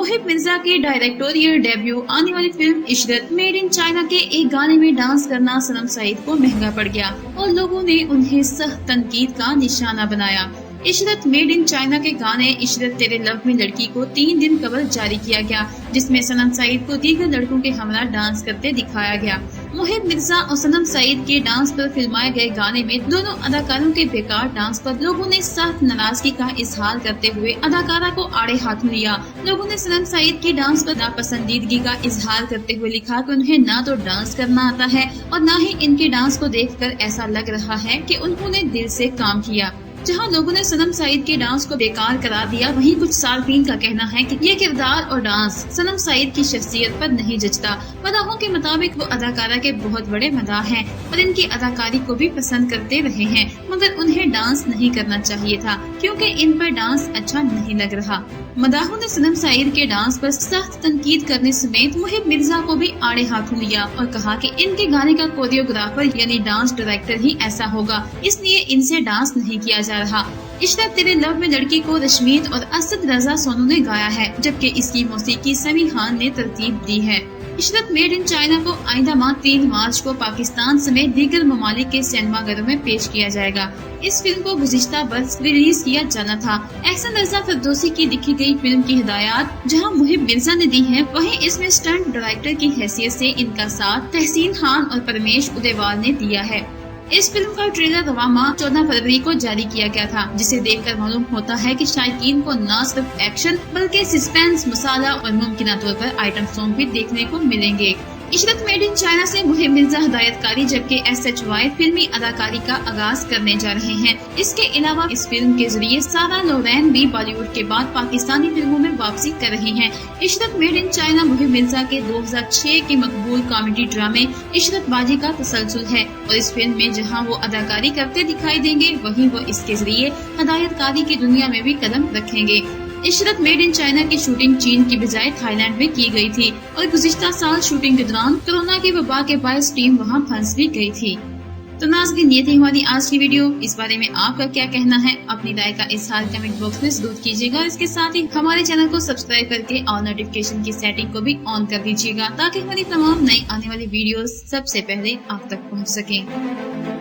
मुहिब मिर्जा के directorial debut आने वाली film Ishrat made in China के एक गाने में डांस करना सनम सईद को महंगा पड़ गया और लोगों ने उन्हें सख्त तनकीद का निशाना बनाया। इशरत मेड इन चाइना के गाने इशरत तेरे लव में लड़की को 3 दिन कबल जारी किया गया, जिसमें सनम सईद को दीगर लड़कों के हमरा डांस करते दिखाया गया। मुहिब मिर्जा और सनम सईद के डांस पर फिल्माए गए गाने में दोनों अदाकारों के बेकार डांस पर लोगों ने सख्त नाराजगी का इजहार करते हुए अदाकारा को आड़े हाथों लिया। लोगों ने सनम सईद की डांस पर नापसंदीदगी का इजहार करते हुए लिखा कि उन्हें ना तो डांस करना आता है और न ही इनके डांस को देखकर ऐसा लग रहा है कि उन्होंने दिल से काम किया। जहां लोगों ने सनम सईद के डांस को बेकार करार दिया, वहीं कुछ सार्फिन का कहना है कि ये किरदार और डांस सनम सईद की शख्सियत पर नहीं जचता। मदाहों के मुताबिक वो अदाकारा के बहुत बड़े मदाह हैं और इनकी अदाकारी को भी पसंद करते रहे हैं, मगर उन्हें डांस नहीं करना चाहिए था क्योंकि इन पर डांस अच्छा नहीं लग रहा। मदाहों ने सनम सईद के डांस पर सख्त तनकीद करने समेत मुहिब मिर्जा को भी आड़े हाथों लिया और कहा कि इनके गाने का कोरियोग्राफर यानी डांस डायरेक्टर ही ऐसा होगा, इसलिए इनसे डांस नहीं किया जा रहा। इशरत तेरे लव में लड़की को रश्मीत और असद रजा सोनू ने गाया है, जबकि इसकी मौसीकी समी खान ने तरतीब दी है। इशरत मेड इन चाइना को आइंदा माह 3 मार्च को पाकिस्तान समेत दीगर ममालिक के सिनेमाघरों में पेश किया जाएगा। इस फिल्म को गुज़िश्ता बरस रिलीज किया जाना था। एहसन रज़ा फिरदौसी की लिखी गई फिल्म की हिदायत जहां मुहिब मिर्जा ने दी है, वहीं इसमें स्टंट डायरेक्टर की हैसियत से इनका साथ तहसीन खान और परमेश उदेवाल ने दिया है। इस फिल्म का ट्रेलर रवां माह 14 फरवरी को जारी किया गया था, जिसे देखकर मालूम होता है कि शायकीन को न सिर्फ एक्शन बल्कि सस्पेंस, मसाला और मुमकिन तौर पर आइटम सॉन्ग भी देखने को मिलेंगे। इशरत मेड इन चाइना से मुहिब मिर्जा हिदायतकारी जबकि SHY फिल्मी अदाकारी का आगाज करने जा रहे हैं। इसके अलावा इस फिल्म के जरिए सारा लोरेन भी बॉलीवुड के बाद पाकिस्तानी फिल्मों में वापसी कर रही हैं। Ishrat made in China मुहिब Mirza के 2006 के मकबूल कॉमेडी ड्रामे इशरत बाजी का तसलसल है और इस फिल्म में जहां वो अदाकारी करते दिखाई देंगे, वहीं वो इसके जरिए हिदायतकारी की दुनिया में भी कदम रखेंगे। इशरत मेड इन चाइना की शूटिंग चीन की बजाय थाईलैंड में की गई थी और गुज़िश्ता साल शूटिंग के दौरान कोरोना की वबा के बायस टीम वहां फंस भी गई थी। तो नाज़रीन, ये थी हमारी आज की वीडियो। इस बारे में आपका क्या कहना है? अपनी राय का इजहार कमेंट बॉक्स में जरूर कीजिएगा। इसके साथ ही हमारे चैनल को सब्सक्राइब करके ऑल नोटिफिकेशन की सेटिंग को भी ऑन कर दीजिएगा ताकि हमारी तमाम नई आने वाली वीडियोस सबसे पहले आप तक पहुंच सकें।